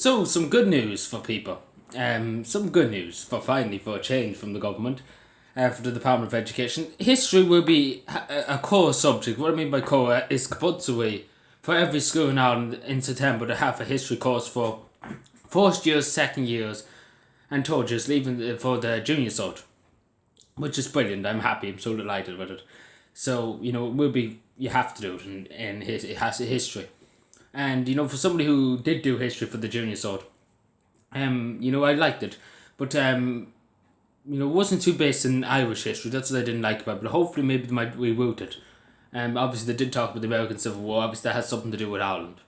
So, some good news for people. Some good news for a change from the government, for the Department of Education. History will be a core subject. What I mean by core is compulsory for every school now in September to have a history course for first years, second years, and third years, even for the junior cert, which is brilliant. I'm happy. I'm so delighted with it. So it will be. You have to do it it has a history. And for somebody who did do history for the junior sort, I liked it, but it wasn't too based in Irish history. That's what I didn't like about it. But hopefully, maybe they might reroute it. Obviously, they did talk about the American Civil War. Obviously, that has something to do with Ireland,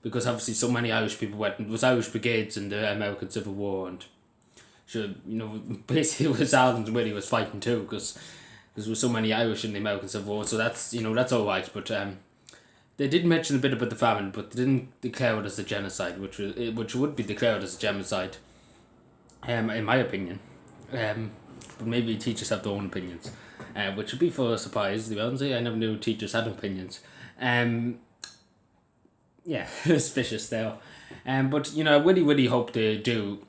because obviously, so many Irish people went. It was Irish brigades in the American Civil War, and basically, it was Ireland where he was fighting too, because there was so many Irish in the American Civil War. So that's all right, but they did mention a bit about the famine, but they didn't declare it as a genocide, which would be declared as a genocide, in my opinion. But maybe teachers have their own opinions, which would be for a surprise. To be honest, I never knew teachers had opinions. Yeah, it's vicious there. But I really hope they do.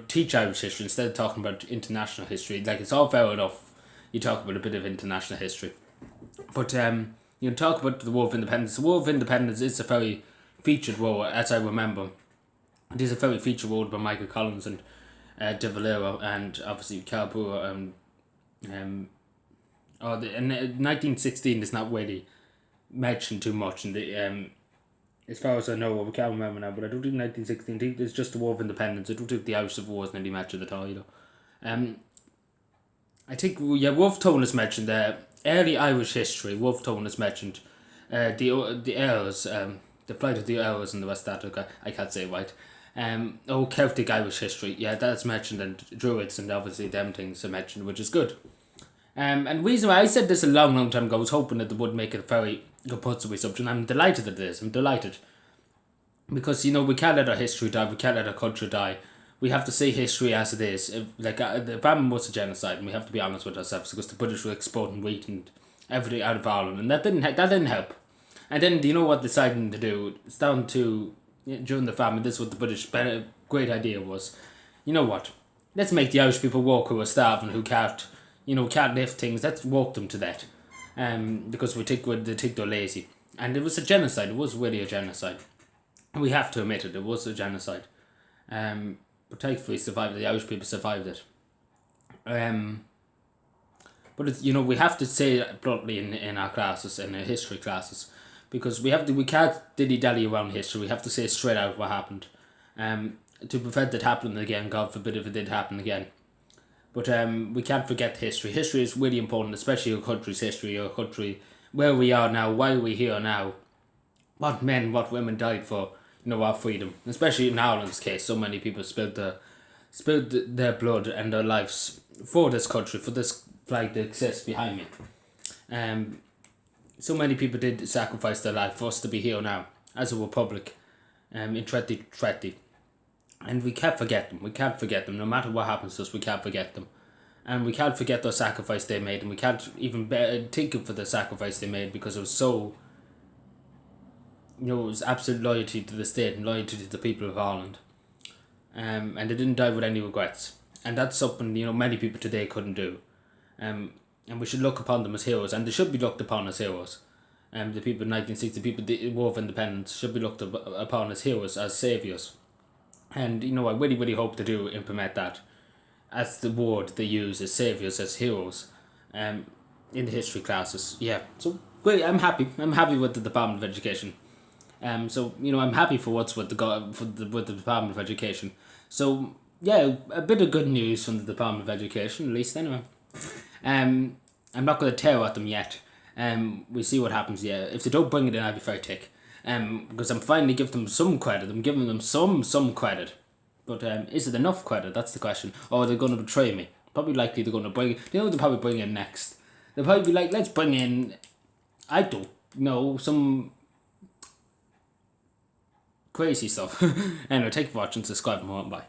Teach Irish history instead of talking about international history. Like, it's all fair enough. You talk about a bit of international history, but talk about the War of Independence. The War of Independence is a very featured war, as I remember. It is a very featured war by Michael Collins and De Valera, and obviously Carl Brewer. In 1916 is not really mentioned too much, and as far as I know, we can't remember now, but I don't think 1916. I think it's just the War of Independence. I don't think the Irish Civil War is nearly mentioned at all either. I think Wolfe Tone is mentioned there. Early Irish history. Wolfe Tone is mentioned. The Earls, the flight of the Earls in the West Atlantic. I can't say it right. Celtic Irish history. Yeah, that's mentioned, and Druids and obviously them things are mentioned, which is good. And the reason why I said this a long time ago, I was hoping that they would make it a very compulsory subject. I'm delighted that it is. I'm delighted. Because, we can't let our history die, we can't let our culture die. We have to see history as it is. The famine was a genocide, and we have to be honest with ourselves, because the British were exporting wheat and everything out of Ireland, and that didn't help. And then, do you know what they decided to do? It's down to, during the famine, this is what the British great idea was. You know what? Let's make the Irish people work who are starving, who can't lift things. Let's work them to death. Because they think they're lazy. And it was a genocide. It was really a genocide. We have to admit it. It was a genocide. But thankfully survived. The Irish people survived it. But it's, we have to say it bluntly in our classes, in our history classes, because we can't dilly-dally around history. We have to say straight out what happened, to prevent it happening again. God forbid if it did happen again. But we can't forget history. History is really important, especially your country's history, your country, where we are now, why we're here now, what men, what women died for, our freedom. Especially in Ireland's case, so many people spilled their blood and their lives for this country, for this flag that exists behind me. So many people did sacrifice their life for us to be here now, as a republic, in 2020. And we can't forget them. We can't forget them. No matter what happens to us, we can't forget them. And we can't forget the sacrifice they made, and we can't even think of the sacrifice they made, because it was so... it was absolute loyalty to the state and loyalty to the people of Ireland. And they didn't die with any regrets. And that's something, many people today couldn't do. And we should look upon them as heroes, and they should be looked upon as heroes. The people in 1960, the War of Independence, should be looked upon as heroes, as saviours. And, I really hope they do implement that as the word they use, as saviours, as heroes, in the history classes. Yeah, so great, I'm happy. I'm happy with the Department of Education. I'm happy for what's with the Department of Education. So, yeah, a bit of good news from the Department of Education, at least anyway. I'm not going to tear at them yet. We'll see what happens, yeah. If they don't bring it in, I'll be very tick. Because I'm finally giving them some credit. I'm giving them some credit. But is it enough credit? That's the question. Or are they going to betray me? Probably likely they're going to bring... they'll probably bring in next. They'll probably be like, let's bring in... I don't know, some... crazy stuff. Anyway, take for watching, subscribe, and bye.